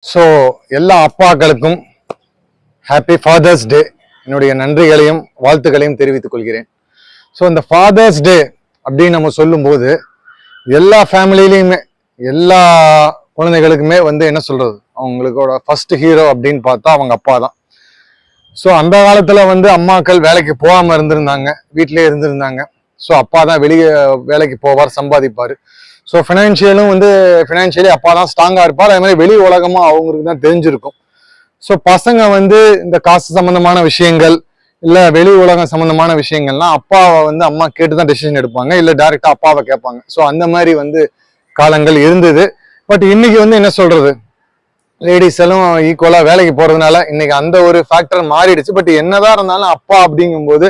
So எல்லா அப்பாக்களுக்கும் happy father's டே என்னுடைய நன்றிகளையும் வாழ்த்துக்களையும் தெரிவித்துக் கொள்கிறேன். ஸோ இந்த ஃபாதர்ஸ் டே அப்படின்னு நம்ம சொல்லும்போது எல்லா ஃபேமிலியிலையுமே எல்லா குழந்தைகளுக்குமே என்ன சொல்றது, அவங்களுக்கோட ஃபர்ஸ்ட் ஹீரோ அப்படின்னு பார்த்தா அவங்க அப்பா தான். ஸோ அந்த காலத்துல அம்மாக்கள் வேலைக்கு போகாம இருந்திருந்தாங்க, வீட்டிலே இருந்திருந்தாங்க. ஸோ அப்பா தான் வெளியே வேலைக்கு போவார், சம்பாதிப்பார். ஸோ ஃபினான்ஷியலி அப்பா தான் ஸ்ட்ராங்கா இருப்பார். அதே மாதிரி வெளி உலகமா அவங்களுக்கு தான் தெரிஞ்சிருக்கும். ஸோ பசங்க இந்த காசு சம்பந்தமான விஷயங்கள் இல்ல வெளி உலகம் சம்பந்தமான விஷயங்கள்லாம் அப்பாவை அம்மா கேட்டுதான் டெசிஷன் எடுப்பாங்க, இல்ல டைரக்டா அப்பாவை கேட்பாங்க. ஸோ அந்த மாதிரி காலங்கள் இருந்தது. பட் இன்னைக்கு என்ன சொல்றது, லேடிஸ் எல்லாம் ஈக்குவலா வேலைக்கு போறதுனால இன்னைக்கு அந்த ஒரு ஃபேக்டர் மாறிடுச்சு. பட் என்னதான் இருந்தாலும் அப்பா அப்படிங்கும்போது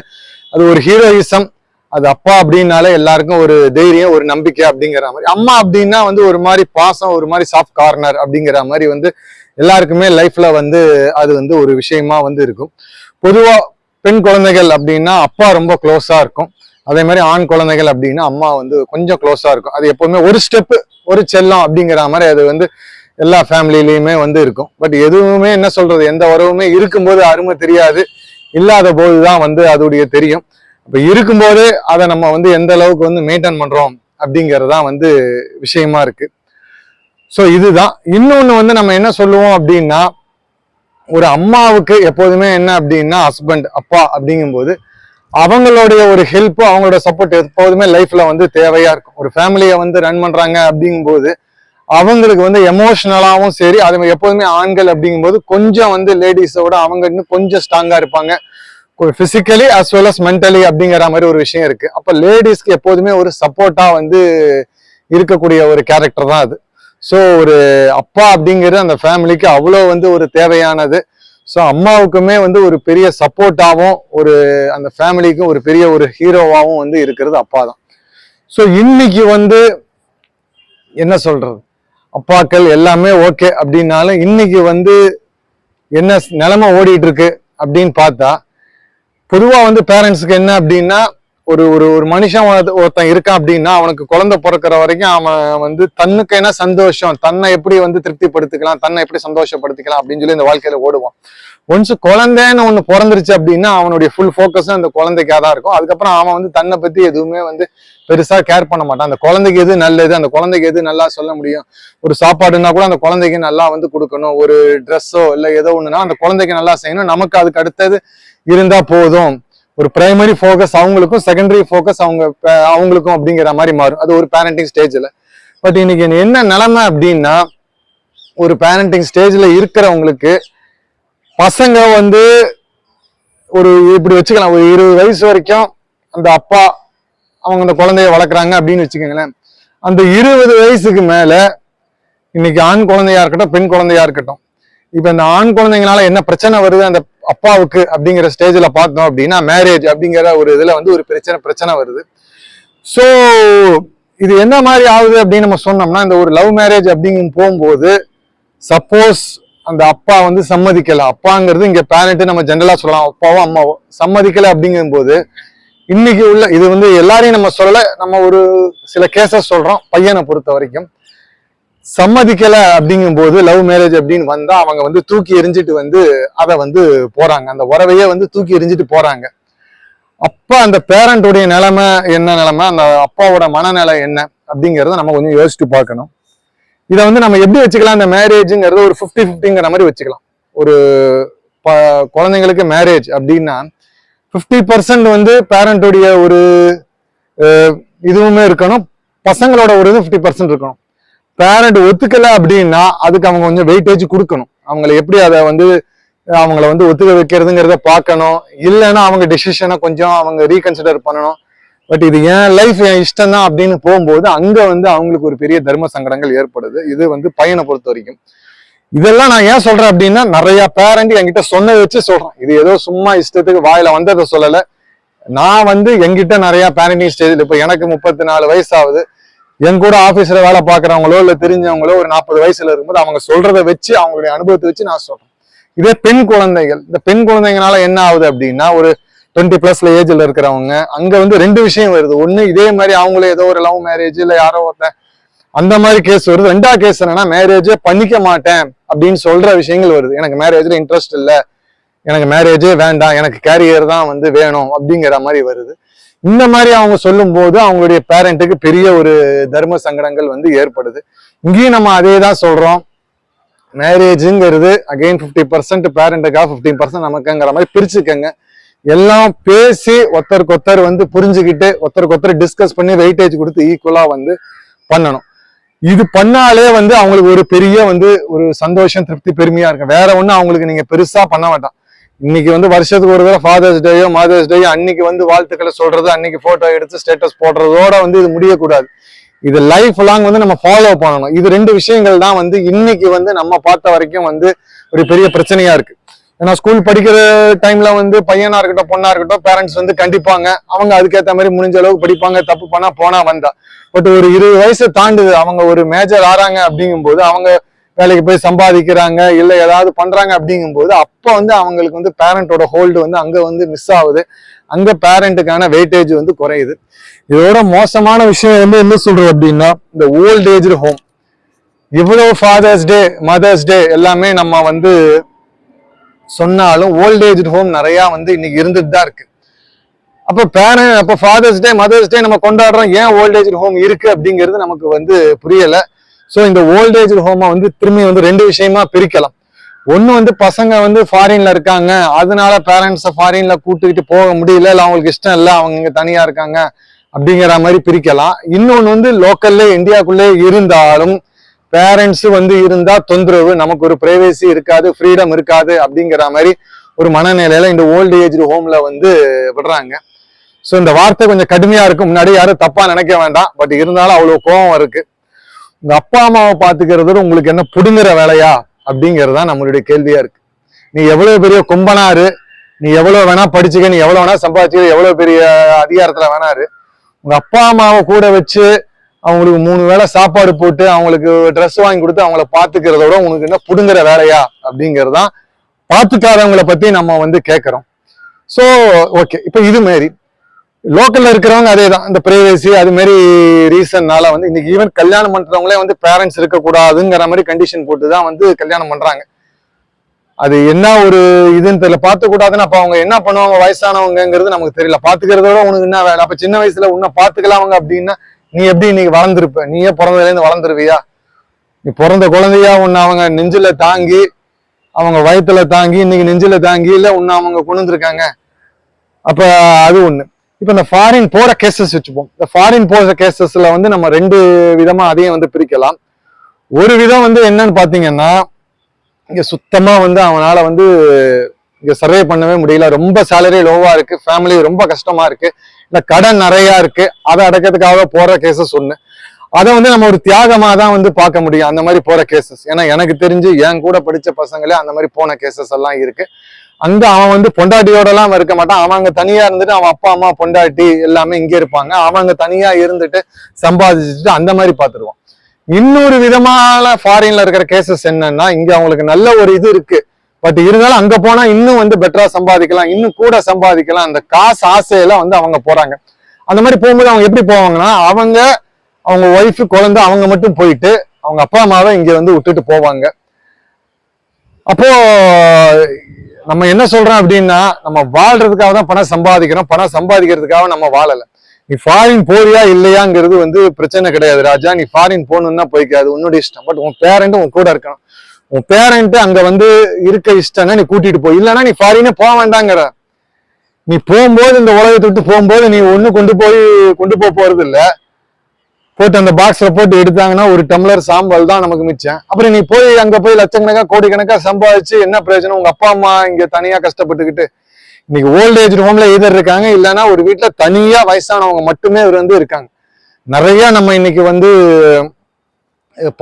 அது ஒரு ஹீரோயிசம். அது அப்பா அப்படின்னாலே எல்லாருக்கும் ஒரு தைரியம், ஒரு நம்பிக்கை அப்படிங்கிற மாதிரி. அம்மா அப்படின்னா ஒரு மாதிரி பாசம், ஒரு மாதிரி சாஃப்ட் கார்னர் அப்படிங்கிற மாதிரி எல்லாருக்குமே லைஃப்ல அது ஒரு விஷயமா இருக்கும். பொதுவா பெண் குழந்தைகள் அப்படின்னா அப்பா ரொம்ப க்ளோஸா இருக்கும். அதே மாதிரி ஆண் குழந்தைகள் அப்படின்னா அம்மா கொஞ்சம் க்ளோஸா இருக்கும். அது எப்பவுமே ஒரு ஸ்டெப்பு ஒரு செல்லம் அப்படிங்கிற மாதிரி அது எல்லா ஃபேமிலியிலயுமே இருக்கும். பட் எதுவுமே என்ன சொல்றது, எந்த உறவுமே இருக்கும்போது அருமை தெரியாது, இல்லாத போதுதான் அதோடைய தெரியும். இப்ப இருக்கும்போது அதை நம்ம எந்த அளவுக்கு மெயின்டைன் பண்றோம் அப்படிங்கறதுதான் விஷயமா இருக்கு. ஸோ இதுதான். இன்னொன்னு நம்ம என்ன சொல்லுவோம் அப்படின்னா, ஒரு அம்மாவுக்கு எப்போதுமே என்ன அப்படின்னா ஹஸ்பண்ட் அப்பா அப்படிங்கும்போது அவங்களுடைய ஒரு ஹெல்ப், அவங்களோட சப்போர்ட் எப்போதுமே லைஃப்ல தேவையா இருக்கும். ஒரு ஃபேமிலியை ரன் பண்றாங்க அப்படிங்கும்போது அவங்களுக்கு எமோஷனலாவும் சரி, அது எப்போதுமே ஆண்கள் அப்படிங்கும்போது கொஞ்சம் லேடிஸோட அவங்க இன்னும் கொஞ்சம் ஸ்ட்ராங்கா இருப்பாங்க, physically as well as mentally அப்படிங்கிற மாதிரி ஒரு விஷயம் இருக்கு. அப்ப லேடிஸ்க்கு எப்போதுமே ஒரு சப்போர்ட்டா இருக்கக்கூடிய ஒரு கேரக்டர் தான் அது. ஸோ ஒரு அப்பா அப்படிங்கிறது அந்த ஃபேமிலிக்கு அவ்வளோ ஒரு தேவையானது. ஸோ அம்மாவுக்குமே ஒரு பெரிய சப்போர்ட்டாகவும் ஒரு அந்த ஃபேமிலிக்கும் ஒரு பெரிய ஒரு ஹீரோவாகவும் இருக்கிறது அப்பா தான். ஸோ இன்னைக்கு என்ன சொல்றது, அப்பாக்கள் எல்லாமே ஓகே அப்படின்னாலும் இன்னைக்கு என்ன நிலைமை ஓடிட்டு இருக்கு அப்படின்னு பார்த்தா, பொதுவா பேரண்ட்ஸுக்கு என்ன அப்படின்னா, ஒரு ஒரு ஒரு மனுஷன் ஒருத்தன் இருக்கான் அப்படின்னா அவனுக்கு குழந்தை பிறக்கிற வரைக்கும் அவன் தன்னுக்கு என்ன சந்தோஷம், தன்னை எப்படி திருப்திப்படுத்திக்கலாம், தன்னை எப்படி சந்தோஷப்படுத்திக்கலாம் அப்படின்னு சொல்லி இந்த வாழ்க்கையில ஓடுவான். ஒன்ஸ் குழந்தைன்னு ஒண்ணு பிறந்துருச்சு அப்படின்னா அவனுடைய ஃபுல் ஃபோக்கஸும் அந்த குழந்தைக்காக தான் இருக்கும். அதுக்கப்புறம் அவன் தன்னை பத்தி எதுவுமே பெருசா கேர் பண்ண மாட்டான். அந்த குழந்தைக்கு எது நல்லது, அந்த குழந்தைக்கு எது நல்லா சொல்ல முடியும், ஒரு சாப்பாடுன்னா கூட அந்த குழந்தைக்கு நல்லா கொடுக்கணும், ஒரு ட்ரெஸ்ஸோ இல்லை ஏதோ ஒண்ணுன்னா அந்த குழந்தைக்கு நல்லா செய்யணும், நமக்கு அதுக்கு அடுத்தது இருந்தா போதும். ஒரு பிரைமரி ஃபோக்கஸ் அவங்களுக்கும், செகண்டரி ஃபோக்கஸ் அவங்களுக்கும் அப்படிங்கிற மாதிரி மாறும். அது ஒரு பேரண்டிங் ஸ்டேஜ்ல. பட் இன்னைக்கு என்ன நிலைமை அப்படின்னா, ஒரு பேரண்டிங் ஸ்டேஜ்ல இருக்கிறவங்களுக்கு பசங்க ஒரு இப்படி வச்சுக்கலாம், ஒரு 20 வயசு வரைக்கும் அந்த அப்பா அவங்க அந்த குழந்தைய வளர்க்குறாங்க அப்படின்னு வச்சுக்கோங்களேன். அந்த 20 வயசுக்கு மேல இன்னைக்கு ஆண் குழந்தையா இருக்கட்டும், பெண் குழந்தையா இருக்கட்டும், இப்ப இந்த ஆண் குழந்தைங்களால என்ன பிரச்சனை வருது அந்த அப்பாவுக்கு அப்படிங்கிற ஸ்டேஜ்ல பார்த்தோம் அப்படின்னா, மேரேஜ் அப்படிங்கிற ஒரு இதுல ஒரு பிரச்சனை வருது. ஸோ இது என்ன மாதிரி ஆகுது அப்படின்னு நம்ம சொன்னோம்னா, இந்த ஒரு லவ் மேரேஜ் அப்படிங்கும் போகும்போது சப்போஸ் அந்த அப்பா சம்மதிக்கல, அப்பாங்கிறது இங்க பேரண்ட் நம்ம ஜென்ரலா சொல்லலாம், அப்பாவோ அம்மாவோ சம்மதிக்கல அப்படிங்கும் போது இன்னைக்கு உள்ள இது எல்லாரையும் நம்ம சொல்லல, நம்ம ஒரு சில கேசஸ் சொல்றோம். பையனை பொறுத்த வரைக்கும் சம்மதிக்கல அப்படிங்கும் போது லவ் மேரேஜ் அப்படின்னு வந்தா அவங்க தூக்கி எரிஞ்சிட்டு அதை போறாங்க, அந்த உறவையே தூக்கி எரிஞ்சிட்டு போறாங்க. அப்ப அந்த பேரண்டோடைய நிலைமை என்ன நிலைமை, அந்த அப்பாவோட மனநிலை என்ன அப்படிங்கிறத நம்ம கொஞ்சம் யோசிச்சு பார்க்கணும். இதை நம்ம எப்படி வச்சுக்கலாம், இந்த மேரேஜுங்கிறது ஒரு 50-50ங்கிற மாதிரி வச்சுக்கலாம். ஒரு குழந்தைங்களுக்கு மேரேஜ் அப்படின்னா 50% பேரண்டோடைய ஒரு இதுவுமே இருக்கணும், பசங்களோட ஒரு இது 50% இருக்கணும். பேரண்ட் ஒத்துக்கல அப்படின்னா அதுக்கு அவங்க கொஞ்சம் வெயிட்டேஜ் கொடுக்கணும். அவங்களை எப்படி அதை அவங்கள ஒத்துக்க வைக்கிறதுங்கிறத பார்க்கணும். இல்லைன்னா அவங்க டெசிஷனை கொஞ்சம் அவங்க ரீகன்சிடர் பண்ணணும். பட் இது என் லைஃப், என் இஷ்டம் தான் அப்படின்னு போகும்போது அங்க அவங்களுக்கு ஒரு பெரிய தர்ம சங்கடங்கள் ஏற்படுது. இது பையனை பொறுத்த வரைக்கும். இதெல்லாம் நான் ஏன் சொல்றேன் அப்படின்னா, நிறைய பேரண்ட் என்கிட்ட சொன்னதை வச்சு சொல்றேன். இது ஏதோ சும்மா இஷ்டத்துக்கு வாயில வந்ததை சொல்லலை. நான் என்கிட்ட நிறைய பேரண்டிங் ஸ்டேஜ்ல, இப்ப எனக்கு 34 வயசு ஆகுது. என் கூட ஆபீஸ்ல வேலை பார்க்குறவங்களோ இல்ல தெரிஞ்சவங்களோ ஒரு 40 வயசுல இருக்கும்போது அவங்க சொல்றதை வச்சு, அவங்களுடைய அனுபவத்தை வச்சு நான் சொல்றேன். இதே பெண் குழந்தைகள், இந்த பெண் குழந்தைங்கனால என்ன ஆகுது அப்படின்னா, ஒரு 20+ ஏஜ்ல இருக்கிறவங்க அங்க 2 விஷயம் வருது. ஒண்ணு, இதே மாதிரி அவங்களே ஏதோ ஒரு லவ் மேரேஜ் இல்ல யாரோ ஒருத்தன் அந்த மாதிரி கேஸ் வருது. ரெண்டாவது கேஸ் என்னன்னா மேரேஜே பண்ணிக்க மாட்டேன் அப்படின்னு சொல்ற விஷயங்கள் வருது. எனக்கு மேரேஜ்ல இன்ட்ரெஸ்ட் இல்லை, எனக்கு மேரேஜே வேண்டாம், எனக்கு கேரியர் தான் வந்து வேணும் அப்படிங்கிற மாதிரி வருது. இந்த மாதிரி அவங்க சொல்லும் போது அவங்களுடைய பேரண்ட்டுக்கு பெரிய ஒரு தர்ம சங்கடங்கள் வந்து ஏற்படுது. இங்கேயும் நம்ம அதே தான் சொல்றோம், மேரேஜுங்கிறது அகெயின் 50% பேரண்ட்டுக்காக 15% நமக்குங்கிற மாதிரி பிரிச்சுக்கங்க. எல்லாம் பேசி ஒருத்தருக்கு ஒருத்தர் வந்து புரிஞ்சுக்கிட்டு ஒருத்தருக்கு ஒருத்தர் டிஸ்கஸ் பண்ணி வெயிட்டேஜ் கொடுத்து ஈக்குவலா வந்து பண்ணணும். இது பண்ணாலே வந்து அவங்களுக்கு ஒரு பெரிய வந்து ஒரு சந்தோஷம், திருப்தி, பெருமையா இருக்கும். வேற ஒண்ணு அவங்களுக்கு நீங்க பெருசா பண்ண வேண்டாம். இன்னைக்கு வந்து வருஷத்துக்கு ஒரு தடவை ஃபாதர்ஸ் டேயோ மதர்ஸ் டேயோ அன்னைக்கு வந்து வாழ்த்துக்களை சொல்றது, அன்னைக்கு போட்டோ எடுத்து ஸ்டேட்டஸ் போடுறதோட வந்து இது முடியக்கூடாது. இது லைஃப் லாங் வந்து நம்ம ஃபாலோ பண்ணணும். இது ரெண்டு விஷயங்கள் தான் வந்து இன்னைக்கு வந்து நம்ம பார்த்த வரைக்கும் வந்து ஒரு பெரிய பிரச்சனையா இருக்கு. ஏன்னா ஸ்கூல் படிக்கிற டைம்ல வந்து பையனா இருக்கட்டும் பொண்ணா இருக்கட்டும் பேரண்ட்ஸ் வந்து கண்டிப்பாங்க, அவங்க அதுக்கேற்ற மாதிரி முடிஞ்ச அளவுக்கு படிப்பாங்க, தப்பு பண்ணா போனா வந்தா. பட் ஒரு 20 வயசு தாண்டுது, அவங்க ஒரு மேஜர் ஆறாங்க அப்படிங்கும் போது, அவங்க வேலைக்கு போய் சம்பாதிக்கிறாங்க இல்ல ஏதாவது பண்றாங்க அப்படிங்கும் போது, அப்ப வந்து அவங்களுக்கு வந்து பேரண்டோட ஹோல்டு வந்து அங்க வந்து மிஸ் ஆகுது. அங்க பேரண்ட்டுக்கான வெயிட்டேஜ் வந்து குறையுது. இதோட மோசமான விஷயம் வந்து என்ன சொல்றது அப்படின்னா, இந்த ஓல்ட் ஏஜ் ஹோம். இவ்வளவு ஃபாதர்ஸ் டே மதர்ஸ் டே எல்லாமே நம்ம வந்து சொன்னாலும் ஓல்ட் ஏஜ் ஹோம் நிறைய வந்து இன்னைக்கு இருந்துட்டு தான் இருக்கு. அப்ப ஃபாதர்ஸ் டே மதர்ஸ் டே நம்ம கொண்டாடுறோம், ஏன் ஓல்ட் ஏஜ் ஹோம் இருக்கு அப்படிங்கிறது நமக்கு வந்து புரியல. ஸோ இந்த ஓல்ட் ஏஜ் ஹோமை வந்து திரும்பி வந்து ரெண்டு விஷயமா பிரிக்கலாம். ஒண்ணு வந்து பசங்க வந்து ஃபாரின்ல இருக்காங்க, அதனால பேரண்ட்ஸை ஃபாரின்ல கூட்டுக்கிட்டு போக முடியல, இல்லை அவங்களுக்கு இஷ்டம் இல்லை, அவங்க இங்க தனியா இருக்காங்க அப்படிங்கிற மாதிரி பிரிக்கலாம். இன்னொன்னு வந்து லோக்கல்ல இந்தியாக்குள்ளே இருந்தாலும் பேரண்ட்ஸ் வந்து இருந்தா தொந்தரவு, நமக்கு ஒரு பிரைவேசி இருக்காது, ஃப்ரீடம் இருக்காது அப்படிங்கிற மாதிரி ஒரு மனநிலையில இந்த ஓல்ட் ஏஜ் ஹோம்ல வந்து விடுறாங்க. ஸோ இந்த வார்த்தை கொஞ்சம் கடுமையா இருக்கும், முன்னாடி யாரும் தப்பா நினைக்க வேண்டாம். பட் இருந்தாலும் அவ்வளவு கோபம் இருக்கு. உங்க அப்பா அம்மாவை பாத்துக்கிறது உங்களுக்கு என்ன புடுங்குற வேலையா அப்படிங்கறதுதான் நம்மளுடைய கேள்வியா இருக்கு. நீ எவ்வளவு பெரிய கும்பனாரு, நீ எவ்வளவு வேணா படிச்சுக்க, நீ எவ்வளவு வேணா சம்பாதிச்சுக்க, எவ்வளவு பெரிய அதிகாரத்துல வேணாரு, உங்க அப்பா அம்மாவை கூட வச்சு அவங்களுக்கு 3 வேளை சாப்பாடு போட்டு அவங்களுக்கு ட்ரெஸ் வாங்கி கொடுத்து அவங்கள பாத்துக்கிறதோட உனக்கு என்ன புடுங்குற வேலையா அப்படிங்கறதுதான் பாத்துக்காதவங்களை பத்தி நம்ம வந்து கேட்கிறோம். ஸோ ஓகே, இப்ப இது மாரி லோக்கல்ல இருக்கிறவங்க அதே தான், இந்த பிரைவேசி அது மாதிரி ரீசன்னால வந்து இன்னைக்கு ஈவன் கல்யாணம் பண்றவங்களே வந்து பேரண்ட்ஸ் இருக்கக்கூடாதுங்கிற மாதிரி கண்டிஷன் போட்டுதான் வந்து கல்யாணம் பண்றாங்க. அது என்ன ஒரு இதுன்னு தெரியல. பார்த்துக்கூடாதுன்னு அப்ப அவங்க என்ன பண்ணுவாங்க வயசானவங்கிறது நமக்கு தெரியல. பாத்துக்கிறதோட உனக்கு என்ன வேலை? அப்ப சின்ன வயசுல உன்னை பாத்துக்கலாமங்க அப்படின்னா நீ எப்படி இன்னைக்கு வளர்ந்துருப்ப? நீயே பிறந்ததுல இருந்து வளர்ந்துருவியா? நீ பிறந்த குழந்தையா உன்னை அவங்க நெஞ்சில தாங்கி, அவங்க வயத்துல தாங்கி, இன்னைக்கு நெஞ்சில தாங்கி இல்ல உன்னை அவங்க கொண்டு இருக்காங்க. அப்ப அது ஒண்ணு. இப்ப இந்த ஃபாரின் போற கேசஸ் வச்சுப்போம். இந்த ஃபாரின் போற கேசஸ்ல வந்து நம்ம ரெண்டு விதமா அதையும் வந்து பிரிக்கலாம். ஒரு விதம் வந்து என்னன்னு பாத்தீங்கன்னா, இங்க சுத்தமா வந்து அவனால வந்து இங்க சர்வே பண்ணவே முடியல, ரொம்ப சேலரி லோவா இருக்கு, ஃபேமிலி ரொம்ப கஷ்டமா இருக்கு, இல்ல கடன் நிறைய இருக்கு, அதை அடக்கிறதுக்காக போற கேசஸ் ஒண்ணு. அதை வந்து நம்ம ஒரு தியாகமா தான் வந்து பார்க்க முடியும் அந்த மாதிரி போற கேசஸ். ஏன்னா எனக்கு தெரிஞ்சு என் கூட படிச்ச பசங்களே அந்த மாதிரி போன கேசஸ் எல்லாம் இருக்கு. அங்க அவன் வந்து பொண்டாட்டியோட எல்லாம் இருக்க மாட்டான், அவங்க தனியா இருந்துட்டு அவன் அப்பா அம்மா பொண்டாட்டி எல்லாமே இங்க இருப்பாங்க, அவங்க தனியா இருந்துட்டு சம்பாதிச்சுட்டு அந்த மாதிரி பாத்துருவான். இன்னொரு விதமான ஃபாரின்ல இருக்கிற கேசஸ் என்னன்னா, இங்க அவங்களுக்கு நல்ல ஒரு இது இருக்கு, பட் இருந்தாலும் அங்க போனா இன்னும் வந்து பெட்டரா சம்பாதிக்கலாம், இன்னும் கூட சம்பாதிக்கலாம், அந்த காசு ஆசையில வந்து அவங்க போறாங்க. அந்த மாதிரி போகும்போது அவங்க எப்படி போவாங்கன்னா, அவங்க ஒய்ஃபு குழந்தை அவங்க மட்டும் போயிட்டு அவங்க அப்பா அம்மாவை இங்க வந்து விட்டுட்டு போவாங்க. அப்போ நம்ம என்ன சொல்றோம் அப்படின்னா, நம்ம வாழ்றதுக்காக தான் பணம் சம்பாதிக்கிறோம், பணம் சம்பாதிக்கிறதுக்காக நம்ம வாழல. நீ ஃபாரின் போறியா இல்லையாங்கிறது வந்து பிரச்சனை கிடையாது ராஜா, நீ ஃபாரின் போகணும்னா போய்க்காது, உன்னுடைய இஷ்டம். பட் உன் பேரண்ட் உன் கூட இருக்கணும். உன் பேரண்ட் அங்க வந்து இருக்க இஷ்டம்னா நீ கூட்டிட்டு போய், இல்லைன்னா நீ ஃபாரினே போக வேண்டாங்கிற. நீ போகும்போது இந்த உலகத்தை விட்டு போகும்போது நீ ஒண்ணு கொண்டு போக போறது இல்லை. போட்டு அந்த பாக்ஸ்ல போட்டு எடுத்தாங்கன்னா ஒரு டம்ளர் சாம்பல் தான் நமக்கு மிச்சம். அப்புறம் நீ போய் அங்க போய் லட்சக்கணக்கா கோடிக்கணக்கா சம்பாதிச்சு என்ன பிரயோஜனம்? உங்க அப்பா அம்மா இங்க தனியா கஷ்டப்பட்டுக்கிட்டு இன்னைக்கு ஓல்ட் ஏஜ் ஹோம்ல எதிர் இருக்காங்க, இல்லைன்னா ஒரு வீட்டுல தனியா வயசானவங்க மட்டுமே வந்து இருக்காங்க. நிறைய நம்ம இன்னைக்கு வந்து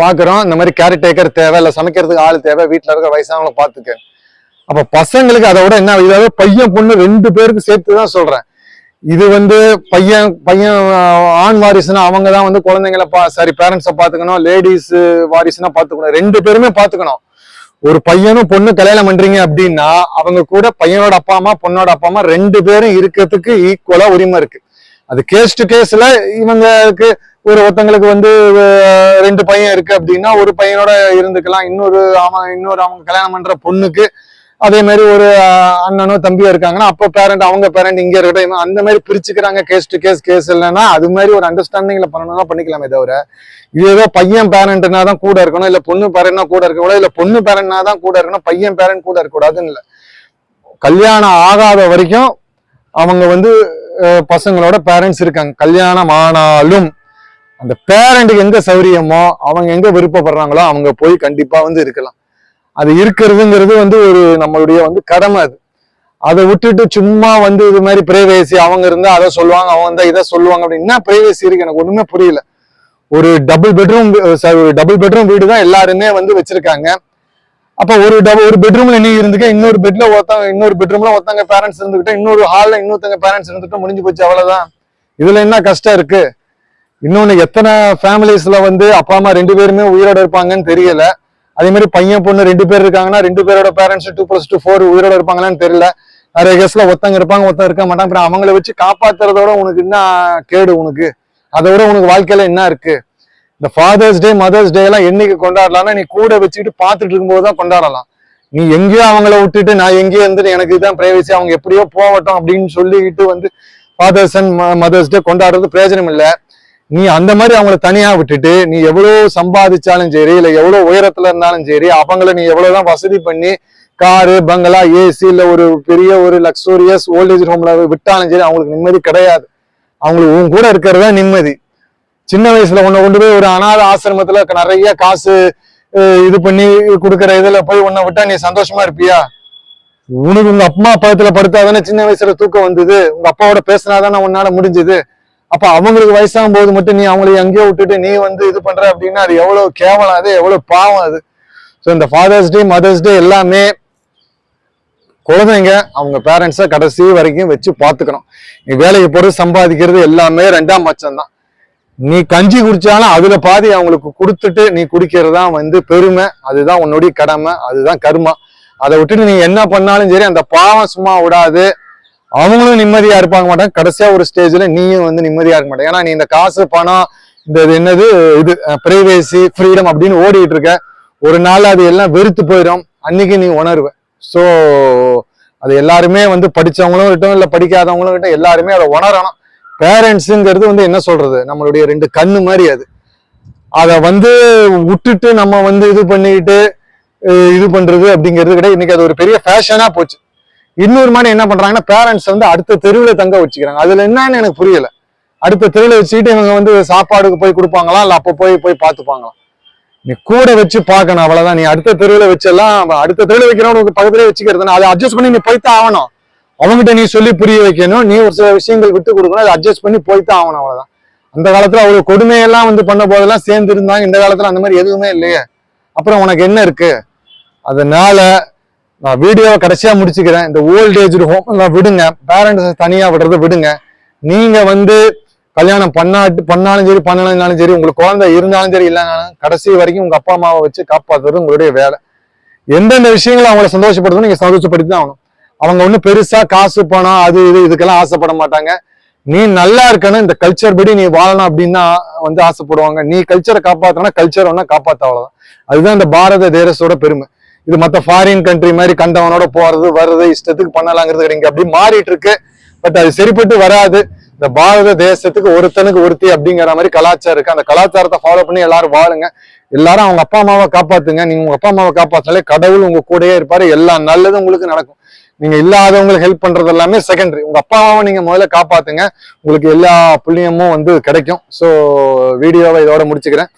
பாக்குறோம், இந்த மாதிரி கேர்டேக்கர் தேவை, இல்ல சமைக்கிறதுக்கு ஆள் தேவை, வீட்டுல இருக்க வயசானவங்களை பாத்துக்க. அப்ப பசங்களுக்கு அதை விட என்ன, இதாவது பையன் பொண்ணு 2 பேருக்கு சேர்த்துதான் சொல்றேன். இது வந்து பையன் ஆண் வாரிசுனா அவங்க தான் வந்து குழந்தைங்களை பேரண்ட்ஸை பாத்துக்கணும், லேடிஸ் வாரிசுனா பாத்துக்கணும், 2 பேருமே பாத்துக்கணும். ஒரு பையனும் பொண்ணு கல்யாணம் பண்றீங்க அப்படின்னா அவங்க கூட பையனோட அப்பா அம்மா பொண்ணோட அப்பா அம்மா 2 பேரும் இருக்கிறதுக்கு ஈக்குவலா உரிமை இருக்கு. அது கேஸ் டு கேஸ்ல இவங்களுக்கு ஒருத்தங்களுக்கு வந்து 2 பையன் இருக்கு அப்படின்னா ஒரு பையனோட இருந்துக்கலாம். இன்னொரு அவங்க கல்யாணம் பண்ற பொண்ணுக்கு அதே மாதிரி ஒரு அண்ணனோ தம்பியோ இருக்காங்கன்னா அப்போ அவங்க பேரண்ட் இங்க இருக்கட்டும், அந்த மாதிரி பிரிச்சுக்கிறாங்க. கேஸ் டு கேஸ் இல்லைன்னா அது மாதிரி ஒரு அண்டர்ஸ்டாண்டிங்ல பண்ணணும்னா பண்ணிக்கலாமே தவிர இது ஏதோ பையன் பேரண்ட்னா தான் கூட இருக்கணும், இல்ல பொண்ணு பேரண்ட்னா கூட இருக்க கூடாது, இல்ல பொண்ணு பேரண்ட்னா தான் கூட இருக்கணும், பையன் பேரண்ட் கூட இருக்க கூடாதுன்னு இல்லை. கல்யாணம் ஆகாத வரைக்கும் அவங்க வந்து பசங்களோட பேரண்ட்ஸ் இருக்காங்க. கல்யாணம் ஆனாலும் அந்த பேரண்ட்டுக்கு எங்க சௌரியமோ அவங்க எங்க விருப்பப்படுறாங்களோ அவங்க போய் கண்டிப்பா வந்து இருக்கலாம். அது இருக்கிறதுங்கிறது வந்து ஒரு நம்மளுடைய வந்து கடமை. அதை விட்டுட்டு சும்மா வந்து இது மாதிரி பிரைவேசி அவங்க இருந்தா அதை சொல்லுவாங்க, அவங்க இருந்தா இதை சொல்லுவாங்க அப்படின்னா பிரைவேசி இருக்கு. எனக்கு ஒண்ணுமே புரியல. ஒரு டபுள் பெட்ரூம் வீடு தான் எல்லாருமே வந்து வச்சிருக்காங்க. அப்ப ஒரு பெட்ரூம்ல நீ இருந்துக்க, இன்னொரு பெட்ரூம்ல ஒருத்தங்க பேரண்ட்ஸ் இருந்துகிட்ட, இன்னொரு ஹால்ல இன்னொருத்தங்க பேரண்ட்ஸ் இருந்துட்டு முடிஞ்சு போச்சு, அவ்வளவுதான். இதுல என்ன கஷ்டம் இருக்கு? இன்னொன்னு எத்தனை ஃபேமிலிஸ்ல வந்து அப்பா அம்மா 2 பேருமே உயிரோட இருப்பாங்கன்னு தெரியல. அதே மாதிரி பையன் பொண்ணு 2 பேர் இருக்காங்கன்னா 2 பேரோட பேரண்ட்ஸ் 2+2=4 உயிரோட இருப்பாங்களான்னு தெரியல. நிறைய கேஸ்ல ஒருத்தங்க இருப்பாங்க, ஒருத்தங்க இருக்க மாட்டாங்க. அப்புறம் அவங்கள வச்சு காப்பாத்துறதோட உனக்கு என்ன கேடு? உனக்கு அதை விட உனக்கு வாழ்க்கையில என்ன இருக்கு? இந்த ஃபாதர்ஸ் டே மதர்ஸ் டே எல்லாம் என்னைக்கு கொண்டாடலாம்னா நீ கூட வச்சுக்கிட்டு பார்த்துட்டு இருக்கும்போது தான் கொண்டாடலாம். நீ எங்கேயோ அவங்கள விட்டுட்டு நான் எங்கேயோ இருந்துட்டு எனக்கு இதுதான் பிரைவசி, அவங்க எப்படியோ போகட்டும் அப்படின்னு சொல்லிக்கிட்டு வந்து ஃபாதர்ஸ் அண்ட் மதர்ஸ் டே கொண்டாடுறது பிரயோஜனம் இல்லை. நீ அந்த மாதிரி அவங்கள தனியா விட்டுட்டு நீ எவ்வளவு சம்பாதிச்சாலும் சரி, இல்ல எவ்வளவு உயரத்துல இருந்தாலும் சரி, அவங்கள நீ எவ்வளவுதான் வசதி பண்ணி காரு பங்களா ஏசி இல்ல ஒரு பெரிய ஒரு லக்ஸூரியஸ் ஓல்டேஜ் ஹோம்ல விட்டாலும் சரி அவங்களுக்கு நிம்மதி கிடையாது. அவங்களுக்கு உன் கூட இருக்கிறதா நிம்மதி. சின்ன வயசுல உன்னை கொண்டு போய் ஒரு அனாதை ஆசிரமத்துல நிறைய காசு இது பண்ணி கொடுக்குற இதுல போய் உன்னை விட்டா நீ சந்தோஷமா இருப்பியா? உனக்கு உங்க அப்பா பக்கத்துல படுத்தாதானே சின்ன வயசுல தூக்கம் வந்தது, உங்க அப்பாவோட பேசினாதானே உன்னால முடிஞ்சது. அப்ப அவங்களுக்கு வயசாகும் போது மட்டும் நீ அவங்களை எங்கேயோ விட்டுட்டு நீ வந்து இது பண்ற அப்படின்னா அது எவ்வளவு கேவலம், அது எவ்வளவு பாவம் அது. ஸோ இந்த ஃபாதர்ஸ் டே மதர்ஸ் டே எல்லாமே குழந்தைங்க அவங்க பேரண்ட்ஸை கடைசி வரைக்கும் வச்சு பார்த்துக்கணும். நீ வேலைக்கு போறது சம்பாதிக்கிறது எல்லாமே 2ஆம் பட்சம் தான். நீ கஞ்சி குடிச்சாலும் அதுல பாதி அவங்களுக்கு கொடுத்துட்டு நீ குடிக்கிறதா வந்து பெருமை. அதுதான் உன்னுடைய கடமை, அதுதான் கர்மா. அதை விட்டுட்டு நீ என்ன பண்ணாலும் சரி அந்த பாவம் சும்மா விடாது. அவங்களும் நிம்மதியா இருப்பாங்க மாட்டாங்க. கடைசியா ஒரு ஸ்டேஜ்ல நீயும் வந்து நிம்மதியா இருக்க மாட்டேன். ஏன்னா நீ இந்த காசு பணம் இந்த இது பிரைவேசி ஃப்ரீடம் அப்படின்னு ஓடிட்டு இருக்க. ஒரு நாள் அது எல்லாம் வெறுத்து போயிடும், அன்னைக்கு நீ உணர்வ. ஸோ அது எல்லாருமே வந்து படிச்சவங்களும் கிட்டும் இல்ல படிக்காதவங்களும் கிட்ட எல்லாருமே அதை உணரணும். பேரண்ட்ஸுங்கிறது வந்து என்ன சொல்றது, நம்மளுடைய 2 கண்ணு மாதிரி. அதை வந்து விட்டுட்டு நம்ம வந்து இது பண்ணிக்கிட்டு இது பண்றது அப்படிங்கிறது கிடையாது. இன்னைக்கு அது ஒரு பெரிய ஃபேஷனா போச்சு. இன்னொரு மாதிரி என்ன பண்றாங்கன்னா பேரண்ட்ஸ் வந்து அடுத்த தெருவில் தங்க வச்சுக்கிறாங்க. அதுல என்னன்னு எனக்கு புரியல. அடுத்த தெருவில் வச்சுக்கிட்டு இவங்க வந்து சாப்பாடுக்கு போய் கொடுப்பாங்களா இல்ல அப்ப போய் பார்த்துப்பாங்களா? நீ கூட வச்சு பார்க்கணும், அவ்வளவுதான். நீ அடுத்த தெருவில் வச்செல்லாம் அடுத்த தெருவில் வைக்கிறவனுக்கு பக்கத்துலேயே வச்சுக்கிறது, அதை அட்ஜஸ்ட் பண்ணி நீ போய்த்தான் ஆகணும். அவங்ககிட்ட நீ சொல்லி புரிய வைக்கணும், நீ ஒரு சில விஷயங்கள் விட்டு கொடுக்கணும், அதை அட்ஜஸ்ட் பண்ணி போய்த்தான் ஆகணும், அவ்வளவுதான். அந்த காலத்துல அவ்வளவு கொடுமையெல்லாம் வந்து பண்ண போதெல்லாம் சேர்ந்து இருந்தாங்க. இந்த காலத்துல அந்த மாதிரி எதுவுமே இல்லையே. அப்புறம் உனக்கு என்ன இருக்கு? அதனால நான் வீடியோவை கடைசியா முடிச்சுக்கிறேன். இந்த ஓல்டேஜ் ஹோம் எல்லாம் விடுங்க, பேரண்ட்ஸ் தனியா விடுறத விடுங்க. நீங்க வந்து கல்யாணம் பண்ணாலும் சரி பண்ணலனாலும் சரி, உங்களுக்கு குழந்தை இருந்தாலும் சரி இல்லைனாலும் கடைசி வரைக்கும் உங்க அப்பா அம்மாவை வச்சு காப்பாத்துறது உங்களுடைய வேலை. எந்தெந்த விஷயங்களை அவங்களை சந்தோஷப்படுத்தணும் நீங்க சந்தோஷப்படுத்தி தான் ஆகணும். அவங்க ஒன்றும் பெருசா காசு பணம் அது இதுக்கெல்லாம் ஆசைப்பட மாட்டாங்க. நீ நல்லா இருக்கணும், இந்த கல்ச்சர் படி நீ வாழணும் அப்படின்னா வந்து ஆசைப்படுவாங்க. நீ கல்ச்சரை காப்பாத்தனா கல்ச்சர் ஒன்னா காப்பாத்த, அவ்வளவுதான். அதுதான் இந்த பாரத தேசத்தோட பெருமை. இது மற்ற ஃபாரின் கண்ட்ரி மாதிரி கண்டவனோட போறது வர்றது இஷ்டத்துக்கு பண்ணலாங்கிறது இங்க அப்படி மாறிட்டு இருக்கு. பட் அது சரிப்பட்டு வராது. இந்த பாரத தேசத்துக்கு ஒருத்தனுக்கு ஒருத்தி அப்படிங்கிற மாதிரி கலாச்சாரம் இருக்கு. அந்த கலாச்சாரத்தை ஃபாலோ பண்ணி எல்லாரும் வாழுங்க. எல்லாரும் அவங்க அப்பா அம்மாவை காப்பாத்துங்க. நீங்க உங்க அப்பா அம்மாவை காப்பாத்தினாலே கடவுள் உங்க கூடயே இருப்பாரு. எல்லா நல்லதும் உங்களுக்கு நடக்கும். நீங்க இல்லாதவங்களுக்கு ஹெல்ப் பண்றது எல்லாமே செகண்டரி. உங்க அப்பா அம்மாவை நீங்க முதல்ல காப்பாத்துங்க, உங்களுக்கு எல்லா புண்ணியமும் வந்து கிடைக்கும். ஸோ வீடியோவை இதோட முடிச்சுக்கிறேன்.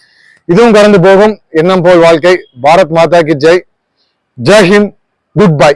இதுவும் கடந்து போகும், எண்ணம் போல் வாழ்க்கை. பாரத் மாதா கி ஜெய். ஜெய் ஹிந்த். Good by.